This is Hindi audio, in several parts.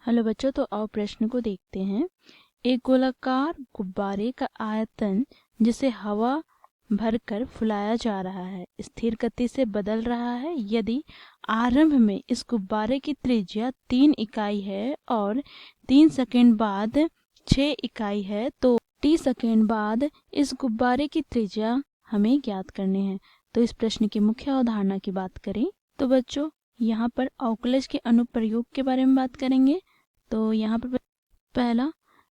हेलो बच्चों, तो आओ प्रश्न को देखते हैं। एक गोलाकार गुब्बारे का आयतन जिसे हवा भरकर फुलाया जा रहा है स्थिर गति से बदल रहा है। यदि आरंभ में इस गुब्बारे की त्रिज्या 3 इकाई है और 3 सेकंड बाद 6 इकाई है तो t सेकंड बाद इस गुब्बारे की त्रिज्या हमें ज्ञात करनी है। तो इस प्रश्न की मुख्य अवधारणा की बात करें तो बच्चों यहाँ पर अवकलज के अनुप्रयोग के बारे में बात करेंगे। तो यहाँ पर पहला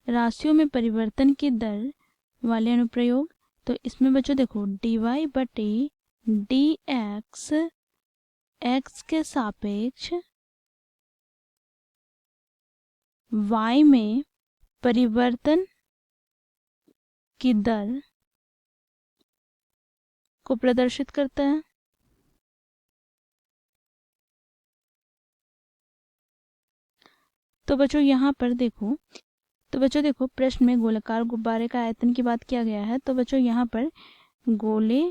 राशियों में परिवर्तन की दर वाले अनुप्रयोग। तो इसमें बच्चों देखो dy बटे dx x के सापेक्ष y में परिवर्तन की दर को प्रदर्शित करता है। तो बच्चों यहाँ पर देखो प्रश्न में गोलाकार गुब्बारे का आयतन की बात किया गया है। तो बच्चों यहाँ पर गोले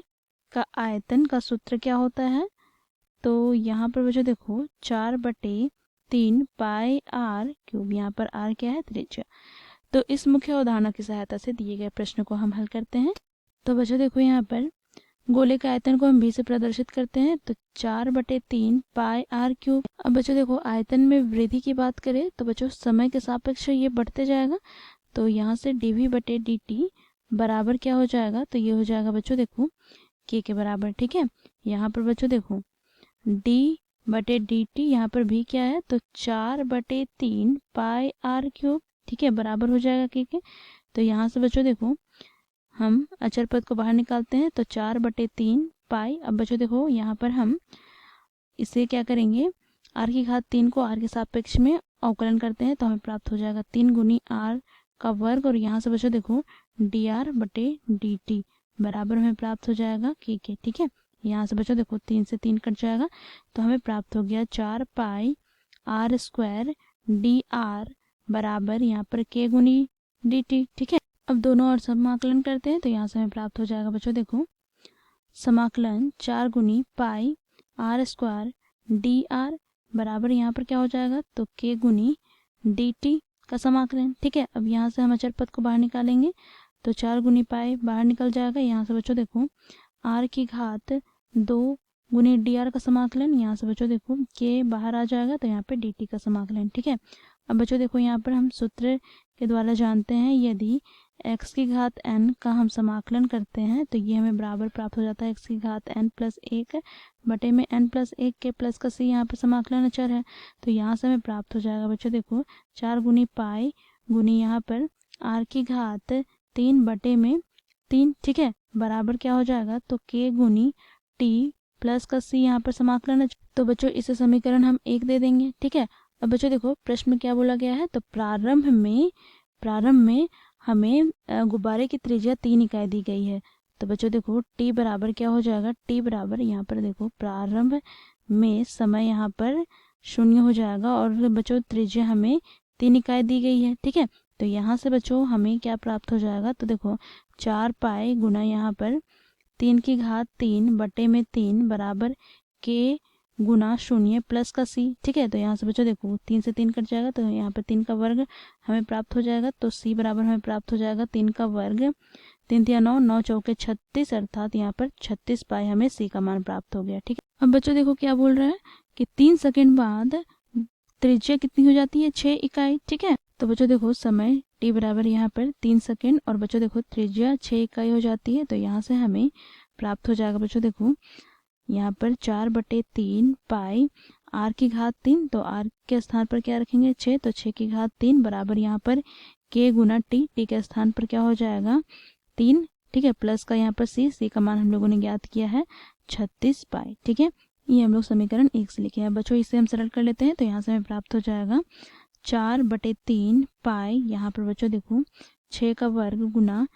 का आयतन का सूत्र क्या होता है। तो यहाँ पर बच्चों देखो 4/3 पाई r क्यूब, यहाँ पर r क्या है त्रिज्या। तो इस मुख्य अवधारणा की सहायता से दिए गए प्रश्न को हम हल करते हैं। तो बच्चों देखो यहाँ पर गोले के आयतन को हम b से प्रदर्शित करते हैं। तो 4/3 पाई r क्यूब। अब बच्चों देखो आयतन में वृद्धि की बात करें तो बच्चों समय के सापेक्ष ये बढ़ते जाएगा। तो यहाँ से dv बटे dt बराबर क्या हो जाएगा, तो ये हो जाएगा बच्चों देखो k के बराबर। ठीक है, यहाँ पर बच्चों देखो d बटे dt, यहाँ पर भी क्या है तो 4/3 पाई r क्यूब। ठीक है, बराबर हो जाएगा k के। तो यहाँ से बच्चों देखो हम अचर पद को बाहर निकालते हैं तो 4/3 पाई। अब बच्चों देखो यहाँ पर हम इसे क्या करेंगे, r की घात 3 को r के सापेक्ष में अवकलन करते हैं तो हमें प्राप्त हो जाएगा 3 गुनी r का वर्ग। और यहाँ से बच्चों देखो dr बटे dt बराबर हमें प्राप्त हो जाएगा k के। ठीक है, यहाँ से बच्चों देखो 3 से 3 कट जाएगा तो हमें प्राप्त हो गया 4 पाई r स्क्वायर dr बराबर यहाँ पर k गुनी dt। ठीक है, अब दोनों और समाकलन करते हैं तो यहाँ से हमें प्राप्त हो जाएगा बच्चों देखो समाकलन 4 गुनी पाई r स्क्वायर dr बराबर यहाँ पर क्या हो जाएगा तो k गुनी dt का समाकलन। ठीक है, अब यहाँ से हम अचर पद को बाहर निकालेंगे तो 4 गुनी पाई बाहर निकल जाएगा। यहाँ से बच्चों देखो r की घात 2 गुनी dr का समाकलन। यहाँ से बच्चों देखो k बाहर आ जाएगा तो यहाँ पे dt का समाकलन। ठीक है, अब बच्चों देखो यहाँ पर हम सूत्र के द्वारा जानते हैं यदि x की घात n का हम समाकलन करते हैं तो ये हमें बराबर प्राप्त हो जाता है x की घात n प्लस 1 बटे में n प्लस 1 के प्लस का c। यहाँ पर समाकलन अचर है तो यहाँ से हमें प्राप्त हो जाएगा बच्चों देखो 4 गुनी पाई गुनी यहाँ पर r की घात 3 बटे में 3। ठीक है, बराबर क्या हो जाएगा तो k गुनी t प्लस का c। यहाँ पर समाकलन है तो बच्चों इसे समीकरण हम 1 दे देंगे। ठीक है, अब बच्चों देखो प्रश्न में क्या बोला गया है तो प्रारंभ में हमें गुब्बारे की त्रिज्या 3 इकाई दी गई है। तो बच्चों देखो t बराबर क्या हो जाएगा, t बराबर यहाँ पर देखो प्रारंभ में समय यहाँ पर 0 हो जाएगा और बच्चों त्रिज्या हमें 3 इकाई दी गई है। ठीक है, तो यहाँ से बच्चों हमें क्या प्राप्त हो जाएगा तो देखो 4 पाई गुना यहाँ पर 3 की घात 3 बटे में 3 बराबर k गुना 0 प्लस का c। ठीक है, तो यहाँ से बच्चों देखो 3 से 3 कट जाएगा तो यहाँ पर 3 का वर्ग हमें प्राप्त हो जाएगा। तो c बराबर हमें प्राप्त हो जाएगा 3 का वर्ग, 3 तिया 9, 9 चौके 36 अर्थात यहाँ पर 36 पाई हमें c का मान प्राप्त हो गया। ठीक है, अब बच्चों देखो क्या बोल रहा है कि 3 सेकंड बाद त्रिज्या कितनी हो जाती है 6 इकाई। ठीक है, तो बच्चों देखो समय t बराबर यहाँ पर 3 सेकंड और बच्चों देखो त्रिज्या 6 इकाई हो जाती है। तो यहाँ से हमें प्राप्त हो जाएगा बच्चों देखो यहाँ पर 4/3 पाई r की घात 3, तो r के स्थान पर क्या रखेंगे 6, तो 6 की घात 3 बराबर यहाँ पर k गुना t के स्थान पर क्या हो जाएगा 3। ठीक है, प्लस का यहाँ पर c का मान हम लोगों ने ज्ञात किया है 36 पाई। ठीक है, ये हम लोग समीकरण 1 से लिखे हैं। बच्चों इसे हम सरल कर लेते हैं तो यहाँ से हमें प्राप्त हो जाएगा 4/3 पाई, यहाँ पर बच्चों देखो 6 का वर्ग गुना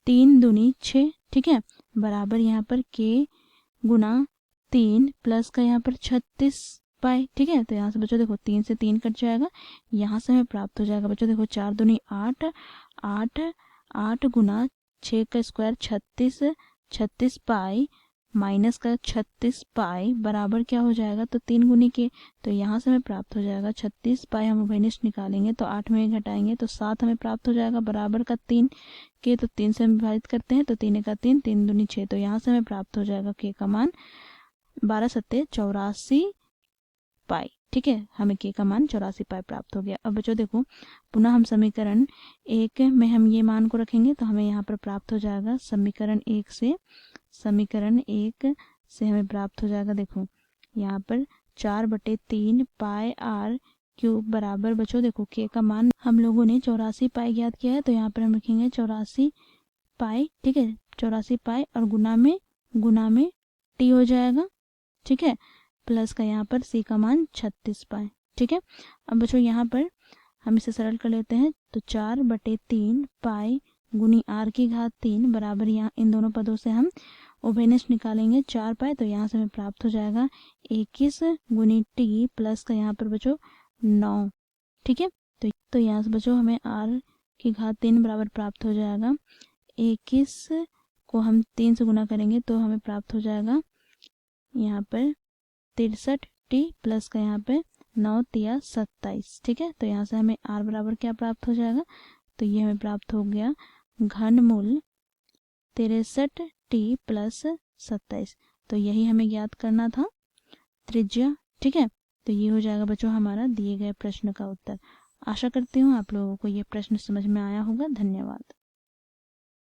3 दूनी 6। ठीक है, बराबर यहाँ पर k गुना 3 प्लस का यहाँ पर 36 पाई। ठीक है, तो यहाँ से बच्चों देखो 3 से 3 कट जाएगा। यहाँ से हमें प्राप्त हो जाएगा बच्चों देखो 4 दूनी 8, 8 गुना 6 का स्क्वायर 36 पाई माइनस का 36 पाई बराबर क्या हो जाएगा, तो 3 गुनी के, तो यहाँ से हमें प्राप्त हो जाएगा 36 पाई। हम उभयनिष्ठ निकालेंगे तो 8 में घटाएंगे तो 7 हमें प्राप्त हो जाएगा, बराबर का 3 के, तो 3 से हम विभाजित करते हैं तो 3 का 3, 3 दूनी 6, तो यहाँ से हमें प्राप्त हो जाएगा के का मान 12 सत्ते 84 पाई। ठीक है, हमें के का मान 84 पाई प्राप्त हो गया। अब बच्चों देखो, पुनः हम समीकरण 1 में हम ये मान को रखेंगे तो हमें यहाँ पर प्राप्त हो जाएगा समीकरण 1 से हमें प्राप्त हो जाएगा, देखो यहाँ पर 4/3 पाई आर क्यूब बराबर, बच्चों देखो के का मान हम लोगों ने 84 पाई ज्ञात किया है, तो यहाँ पर हम रखेंगे 84 पाई। ठीक है, 84 पाई और गुना में टी हो जाएगा। ठीक है, प्लस का यहाँ पर सी का मान 36 पाई। ठीक है, अब बच्चों यहाँ पर हम इसे सरल कर लेते हैं, तो 4/3 पाई गुनी आर की घात 3 बराबर, यहाँ इन दोनों पदों से हम उभयनिष्ठ निकालेंगे 4 पाई, तो यहाँ से हमें प्राप्त हो जाएगा 21 गुनी टी प्लस का यहाँ पर बच्चों 9। ठीक है, तो यहाँ से बच्चों हमें आर की घात 3 बराबर प्राप्त हो जाएगा 21 को हम 3 से गुना करेंगे तो हमें प्राप्त हो जाएगा यहाँ पर 63 टी प्लस का यहाँ पे 9 तिया 27। ठीक है, तो यहाँ से हमें आर बराबर क्या प्राप्त हो जाएगा, तो ये हमें प्राप्त हो गया घनमूल 63 टी प्लस 27। तो यही हमें ज्ञात करना था त्रिज्या। ठीक है, तो ये हो जाएगा बच्चों हमारा दिए गए प्रश्न का उत्तर। आशा करती हूँ आप लोगों को ये प्रश्न समझ में आया होगा। धन्यवाद।